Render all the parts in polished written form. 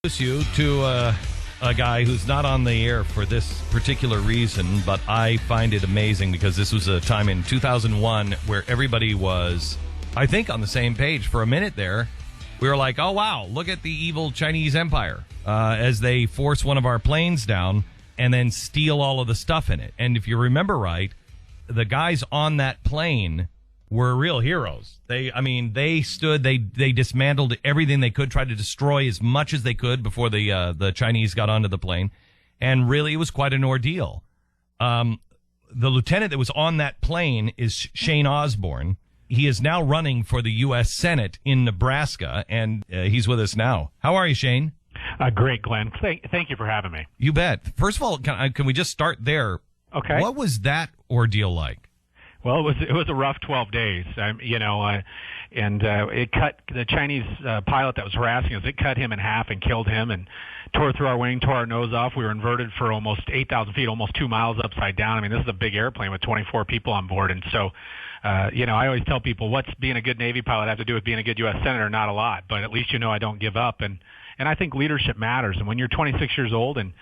You to a guy who's not on the air for this particular reason, but I find it amazing because this was a time in 2001 where everybody was, I think, on the same page. For a minute there, we were like, oh, wow, look at the evil Chinese empire as they force one of our planes down and then steal all of the stuff in it. And if you remember right, the guys on that plane were real heroes. They dismantled everything they could, tried to destroy as much as they could before the Chinese got onto the plane. And really, it was quite an ordeal. The lieutenant that was on that plane is Shane Osborn. He is now running for the U.S. Senate in Nebraska, and he's with us now. How are you, Shane? Great, Glenn. Thank you for having me. You bet. First of all, can we just start there? Okay. What was that ordeal like? Well, it was a rough 12 days, it cut the Chinese pilot that was harassing us. It cut him in half and killed him, and tore through our wing, tore our nose off. We were inverted for almost 8,000 feet, almost 2 miles upside down. I mean, this is a big airplane with 24 people on board, and so, I always tell people, what's being a good Navy pilot have to do with being a good U.S. Senator? Not a lot, but at least I don't give up, and I think leadership matters. And when you're 26 years old and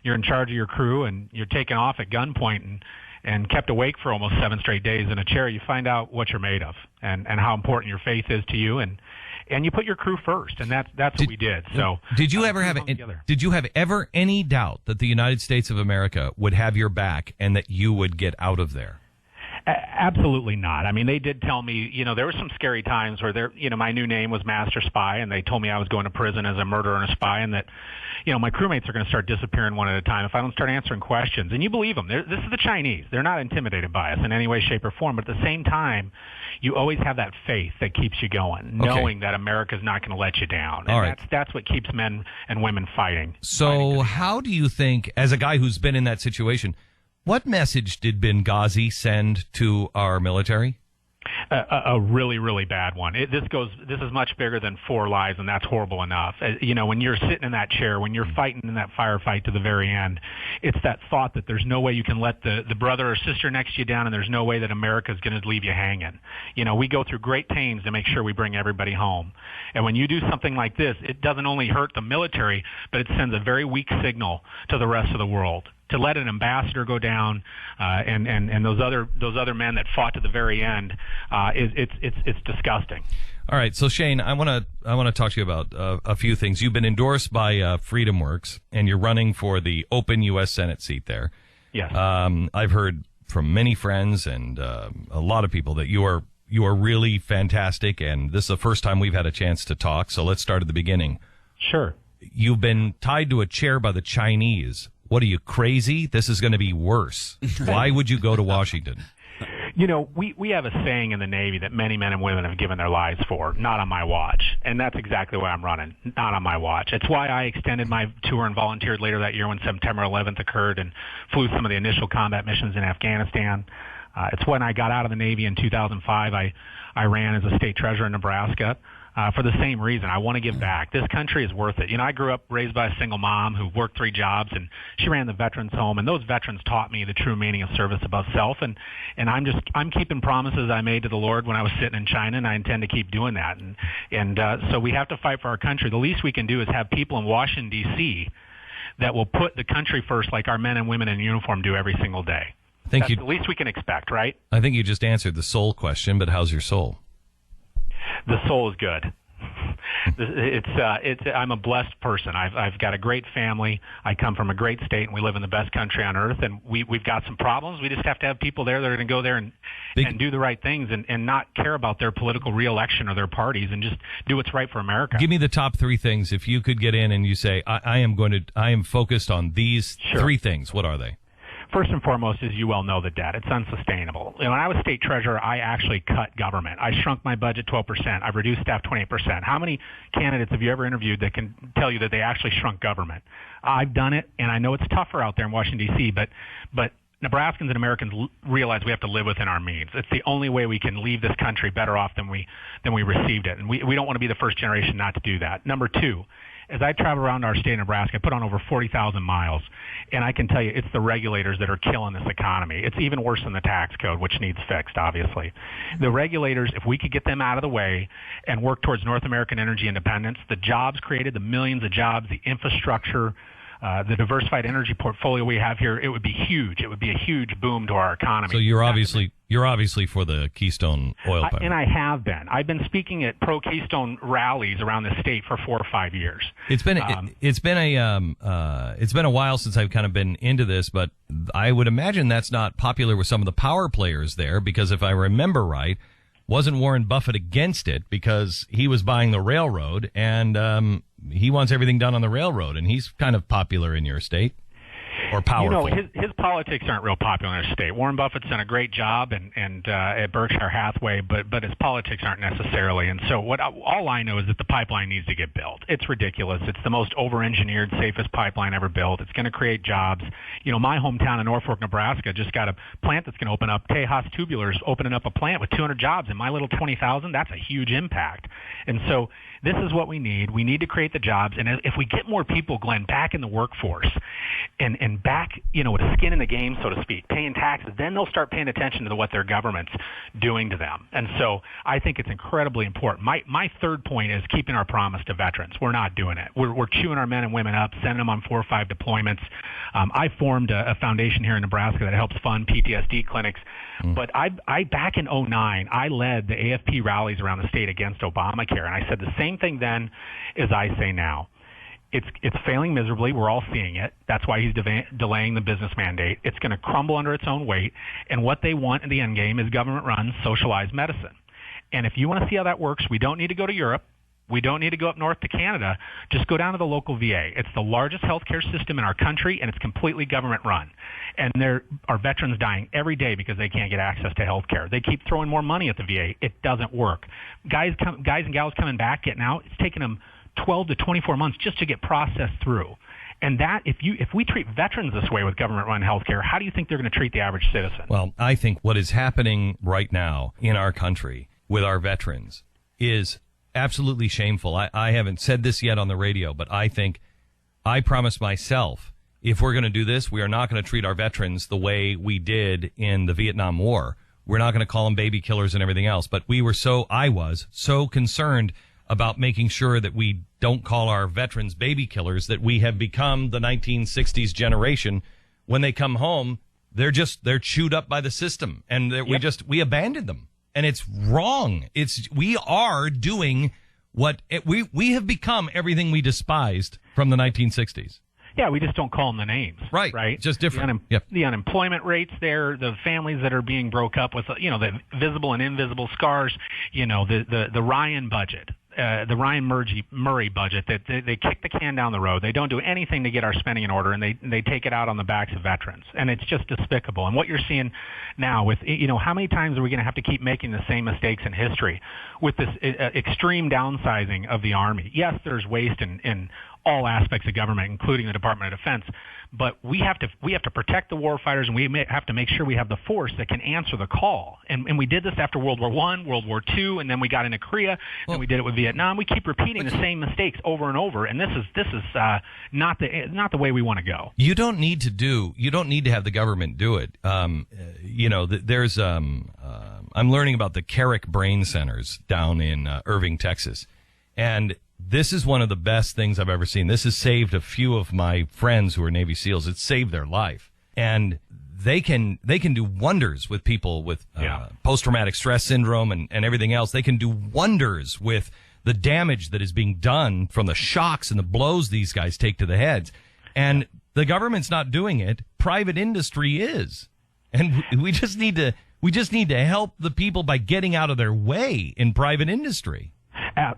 you're in charge of your crew and you're taken off at gunpoint and kept awake for almost 7 straight days in a chair, you find out what you're made of and how important your faith is to you, and you put your crew first, and that's what we did. So, did you ever have any doubt that the United States of America would have your back and that you would get out of there? Absolutely not. I mean, they did tell me, there were some scary times where my new name was Master Spy, and they told me I was going to prison as a murderer and a spy, and that, my crewmates are going to start disappearing one at a time if I don't start answering questions. And you believe them. This is the Chinese. They're not intimidated by us in any way, shape, or form. But at the same time, you always have that faith that keeps you going, knowing that America's not going to let you down. And that's what keeps men and women fighting. So how do you think, as a guy who's been in that situation, what message did Benghazi send to our military? A really, really bad one. This is much bigger than 4 lives, and that's horrible enough. When you're sitting in that chair, when you're fighting in that firefight to the very end, it's that thought that there's no way you can let the brother or sister next to you down, and there's no way that America's going to leave you hanging. We go through great pains to make sure we bring everybody home. And when you do something like this, it doesn't only hurt the military, but it sends a very weak signal to the rest of the world. To let an ambassador go down, and those other men that fought to the very end, it's disgusting. All right, so Shane, I want to talk to you about a few things. You've been endorsed by FreedomWorks, and you're running for the open U.S. Senate seat there. Yes. I've heard from many friends and a lot of people that you are really fantastic, and this is the first time we've had a chance to talk. So let's start at the beginning. Sure. You've been tied to a chair by the Chinese. What are you, crazy? This is going to be worse. Why would you go to Washington? We have a saying in the Navy that many men and women have given their lives for, not on my watch. And that's exactly why I'm running, not on my watch. It's why I extended my tour and volunteered later that year when September 11th occurred and flew some of the initial combat missions in Afghanistan. It's when I got out of the Navy in 2005. I ran as a state treasurer in Nebraska. For the same reason. I want to give back. This country is worth it. I grew up raised by a single mom who worked 3 jobs, and she ran the veterans home, and those veterans taught me the true meaning of service above self, and I'm keeping promises I made to the Lord when I was sitting in China, and I intend to keep doing that. And so we have to fight for our country. The least we can do is have people in Washington, D.C. that will put the country first like our men and women in uniform do every single day. That's the least we can expect, right? I think you just answered the soul question, but how's your soul? The soul is good. I'm a blessed person. I've got a great family. I come from a great state, and we live in the best country on earth. And we've got some problems. We just have to have people there that are going to go there and do the right things and not care about their political reelection or their parties and just do what's right for America. Give me the top 3 things. If you could get in and you say, I am focused on these 3 things. What are they? First and foremost, as you well know, the debt. It's unsustainable. When I was state treasurer, I actually cut government. I shrunk my budget 12%. I've reduced staff 28%. How many candidates have you ever interviewed that can tell you that they actually shrunk government? I've done it, and I know it's tougher out there in Washington, D.C., but Nebraskans and Americans realize we have to live within our means. It's the only way we can leave this country better off than we received it, and we don't want to be the first generation not to do that. Number 2, as I travel around our state of Nebraska, I put on over 40,000 miles, and I can tell you it's the regulators that are killing this economy. It's even worse than the tax code, which needs fixed, obviously. The regulators, if we could get them out of the way and work towards North American energy independence, the jobs created, the millions of jobs, the infrastructure, the diversified energy portfolio we have here, it would be huge. It would be a huge boom to our economy. So you're obviously for the Keystone oil pipeline. And I have been. I've been speaking at pro-Keystone rallies around the state for 4 or 5 years. It's been a while since I've kind of been into this, but I would imagine that's not popular with some of the power players there, because if I remember right, wasn't Warren Buffett against it because he was buying the railroad, and he wants everything done on the railroad, and he's kind of popular in your state, or powerful. His politics aren't real popular in our state. Warren Buffett's done a great job and at Berkshire Hathaway, but his politics aren't necessarily. And so all I know is that the pipeline needs to get built. It's ridiculous. It's the most over-engineered, safest pipeline ever built. It's going to create jobs. My hometown of Norfolk, Nebraska, just got a plant that's going to open up. Tejas Tubulars opening up a plant with 200 jobs. In my little 20,000, that's a huge impact. And so this is what we need. We need to create the jobs. And if we get more people, Glenn, back in the workforce and back, with a skin in the game, so to speak, paying taxes, then they'll start paying attention to what their government's doing to them. And so I think it's incredibly important. My third point is keeping our promise to veterans. We're not doing it. We're chewing our men and women up, sending them on 4 or 5 deployments. I formed a foundation here in Nebraska that helps fund PTSD clinics. But I back in 2009, I led the AFP rallies around the state against Obamacare, and I said the same thing then as I say now. It's failing miserably. We're all seeing it. That's why he's delaying the business mandate. It's going to crumble under its own weight, and what they want in the end game is government-run, socialized medicine. And if you want to see how that works, we don't need to go to Europe. We don't need to go up north to Canada. Just go down to the local VA. It's the largest healthcare system in our country, and it's completely government-run. And there are veterans dying every day because they can't get access to healthcare. They keep throwing more money at the VA. It doesn't work. Guys and gals coming back, getting out, it's taking them 12 to 24 months just to get processed through. And that, if we treat veterans this way with government-run healthcare, how do you think they're going to treat the average citizen? Well, I think what is happening right now in our country with our veterans is absolutely shameful. I haven't said this yet on the radio, but I promised myself, if we're going to do this, we are not going to treat our veterans the way we did in the Vietnam War. We're not going to call them baby killers and everything else. But I was so concerned about making sure that we don't call our veterans baby killers, that we have become the 1960s generation. When they come home, they're chewed up by the system, and we abandoned them. And it's wrong. We are doing we have become everything we despised from the 1960s. Yeah, we just don't call them the names. Right. Just different. The unemployment rates there, the families that are being broke up with, the visible and invisible scars, the Ryan budget. The Ryan Murray budget, that they kick the can down the road. They don't do anything to get our spending in order, and they take it out on the backs of veterans. And it's just despicable. And what you're seeing now with, how many times are we going to have to keep making the same mistakes in history with this extreme downsizing of the Army? Yes, there's waste in all aspects of government, including the Department of Defense. But we have to protect the warfighters, and we have to make sure we have the force that can answer the call. And we did this after World War I, World War II, and then we got into Korea, and we did it with Vietnam. We keep repeating the same mistakes over and over, and this is not the way we want to go. You don't need to have the government do it. There's I'm learning about the Carrick Brain Centers down in Irving, Texas, and this is one of the best things I've ever seen. This has saved a few of my friends who are Navy SEALs. It saved their life. And they can do wonders with people with post-traumatic stress syndrome and everything else. They can do wonders with the damage that is being done from the shocks and the blows these guys take to the heads. And the government's not doing it. Private industry is. And we just need to help the people by getting out of their way in private industry.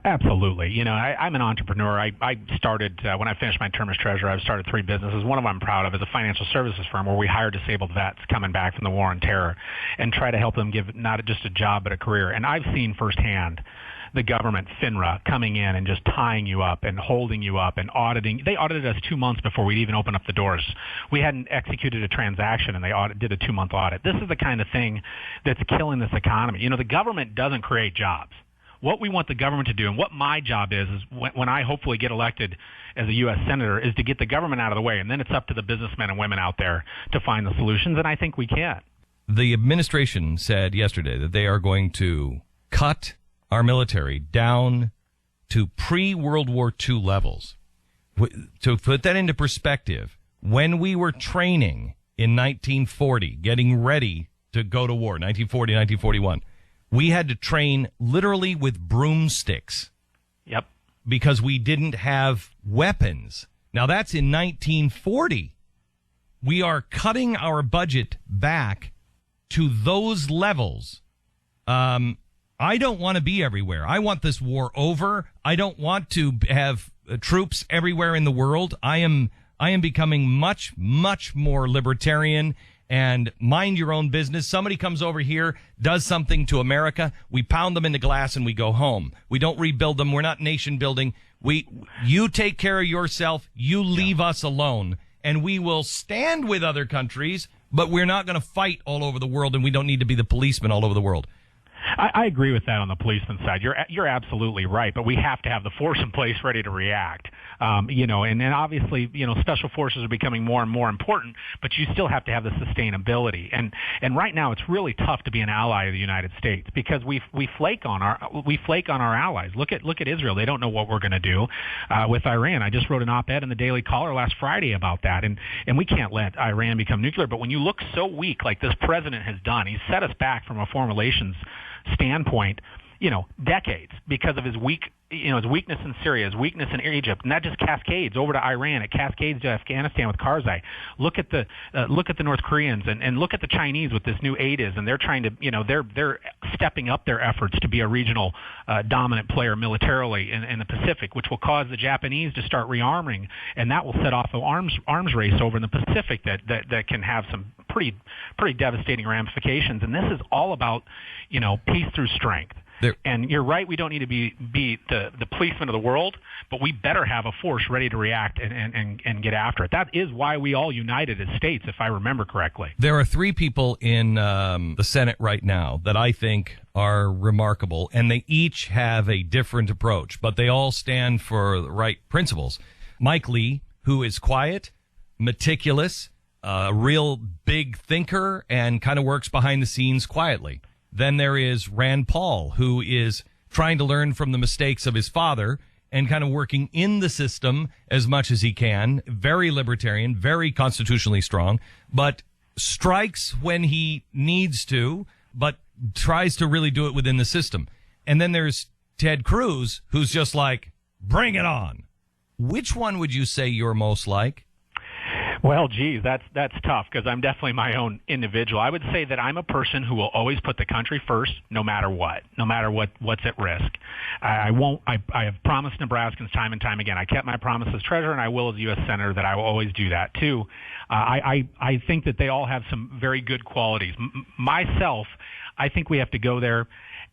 Absolutely. I'm an entrepreneur. I started, when I finished my term as treasurer, I started 3 businesses. One of them I'm proud of is a financial services firm where we hire disabled vets coming back from the war on terror and try to help them give not just a job but a career. And I've seen firsthand the government, FINRA, coming in and just tying you up and holding you up and auditing. They audited us 2 months before we'd even open up the doors. We hadn't executed a transaction, and they did a 2-month audit. This is the kind of thing that's killing this economy. The government doesn't create jobs. What we want the government to do, and what my job is when I hopefully get elected as a U.S. Senator, is to get the government out of the way, and then it's up to the businessmen and women out there to find the solutions, and I think we can. The administration said yesterday that they are going to cut our military down to pre-World War II levels. To put that into perspective, when we were training in 1940, getting ready to go to war, 1940, 1941, we had to train literally with broomsticks. Yep. Because we didn't have weapons. Now, that's in 1940. We are cutting our budget back to those levels. I don't want to be everywhere. I want this war over. I don't want to have troops everywhere in the world. I am becoming much, much more libertarian and mind your own business. Somebody comes over here, does something to America, we pound them into glass and we go home. We don't rebuild them. We're not nation building. You take care of yourself. You leave us alone, and we will stand with other countries, but we're not going to fight all over the world, and we don't need to be the policemen all over the world. I agree with that on the policeman side. You're absolutely right, but we have to have the force in place ready to react. And obviously, special forces are becoming more and more important, but you still have to have the sustainability. And right now, it's really tough to be an ally of the United States because we flake on our allies. Look at Israel. They don't know what we're going to do with Iran. I just wrote an op-ed in the Daily Caller last Friday about that, and we can't let Iran become nuclear. But when you look so weak, like this president has done, he's set us back from a foreign relations standpoint, decades because of his weakness in Syria, his weakness in Egypt, and that just cascades over to Iran. It cascades to Afghanistan with Karzai. Look at the North Koreans and look at the Chinese with this new AIDAS, and they're trying to, they're stepping up their efforts to be a regional dominant player militarily in the Pacific, which will cause the Japanese to start rearming, and that will set off an arms race over in the Pacific that can have some pretty devastating ramifications. And this is all about, peace through strength. And you're right, we don't need to be the policeman of the world, but we better have a force ready to react and get after it. That is why we all united as states, if I remember correctly. There are three people in the Senate right now that I think are remarkable, and they each have a different approach, but they all stand for the right principles. Mike Lee, who is quiet, meticulous, a real big thinker, and kind of works behind the scenes quietly. Then there is Rand Paul, who is trying to learn from the mistakes of his father and kind of working in the system as much as he can. Very libertarian, very constitutionally strong, but strikes when he needs to, but tries to really do it within the system. And then there's Ted Cruz, who's just like, bring it on. Which one would you say you're most like? Well, geez, that's tough because I'm definitely my own individual. I would say that I'm a person who will always put the country first, no matter what's at risk. I have promised Nebraskans time and time again. I kept my promise as treasurer, and I will as U.S. Senator that I will always do that too. I think that they all have some very good qualities. Myself, I think we have to go there.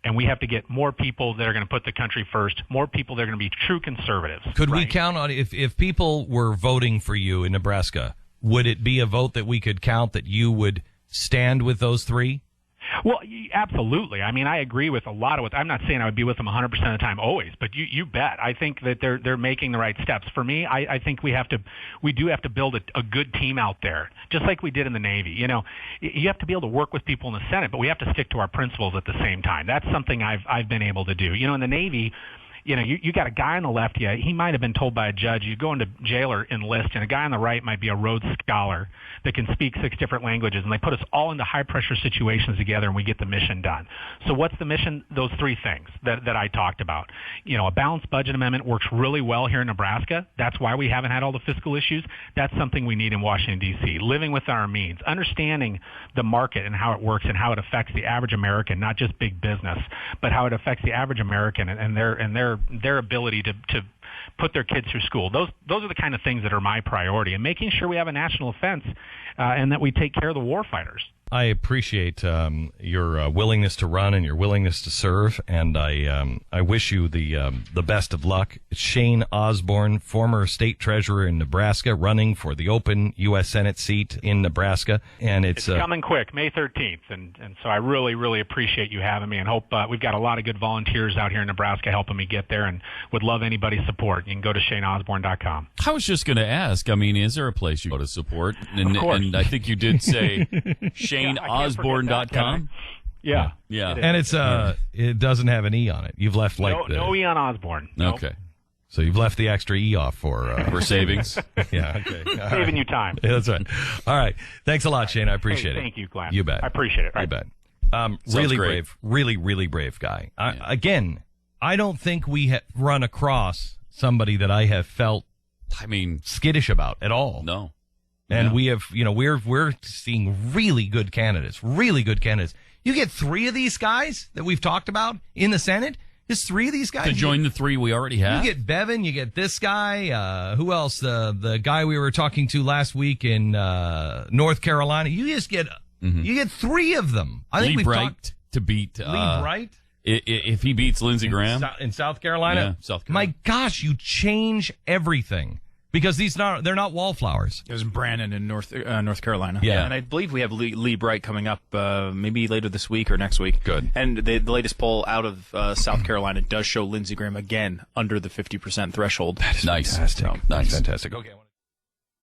And we have to get more people that are going to put the country first, more people that are going to be true conservatives. Could we count on, if people were voting for you in Nebraska, would it be a vote that we could count that you would stand with those three? Well, absolutely. I mean, I agree with a lot of what. I'm not saying I would be with them 100% of the time always, but you bet. I think that they're making the right steps. For me, I think we do have to build a good team out there, just like we did in the Navy. You have to be able to work with people in the Senate, but we have to stick to our principles at the same time. That's something I've been able to do. In the Navy, you got a guy on the left, he might have been told by a judge, you go into jail or enlist, and a guy on the right might be a Rhodes Scholar that can speak 6 different languages, and they put us all into high-pressure situations together, and we get the mission done. So what's the mission? Those 3 things that I talked about. A balanced budget amendment works really well here in Nebraska. That's why we haven't had all the fiscal issues. That's something we need in Washington, D.C. Living with our means, understanding the market and how it works and how it affects the average American, not just big business, but how it affects the average American and their ability to put their kids through school. Those are the kind of things that are my priority, and making sure we have a national defense and that we take care of the war fighters. I appreciate your willingness to run and your willingness to serve, and I wish you the best of luck. It's Shane Osborn, former state treasurer in Nebraska, running for the open U.S. Senate seat in Nebraska, and it's coming quick, May 13th, and so I really, really appreciate you having me, and hope we've got a lot of good volunteers out here in Nebraska helping me get there, and would love anybody's support. You can go to ShaneOsborn.com. I was just going to ask, I mean, is there a place you go to support? And, of course. And I think you did say ShaneOsborn.com. Yeah. And it's it doesn't have an E on it. You've left no E on Osborn. Nope. Okay. So you've left the extra E off for savings. Yeah, okay. Saving you time. Yeah, that's right. All right. Thanks a lot, Shane. I appreciate it. Thank you, Glenn. You bet. I appreciate it. Right. You bet. Really great. brave. Really, really brave guy. Again, I don't think we have run across somebody that I have felt skittish about at all. No. And we have, we're seeing really good candidates. You get 3 of these guys that we've talked about in the Senate. Just 3 of these guys to join the 3 we already have. You get Bevan, you get this guy. Who else? The guy we were talking to last week in North Carolina. You just get you get 3 of them. I think Lee Bright to beat Lee Bright. If he beats Lindsey Graham in South Carolina. Yeah, South Carolina. My gosh, you change everything. Because they're not wallflowers. It was Brandon in North Carolina. Yeah. And I believe we have Lee Bright coming up maybe later this week or next week. Good. And the latest poll out of South Carolina does show Lindsey Graham again under the 50% threshold. That is nice. Fantastic. Nice. Fantastic. Okay.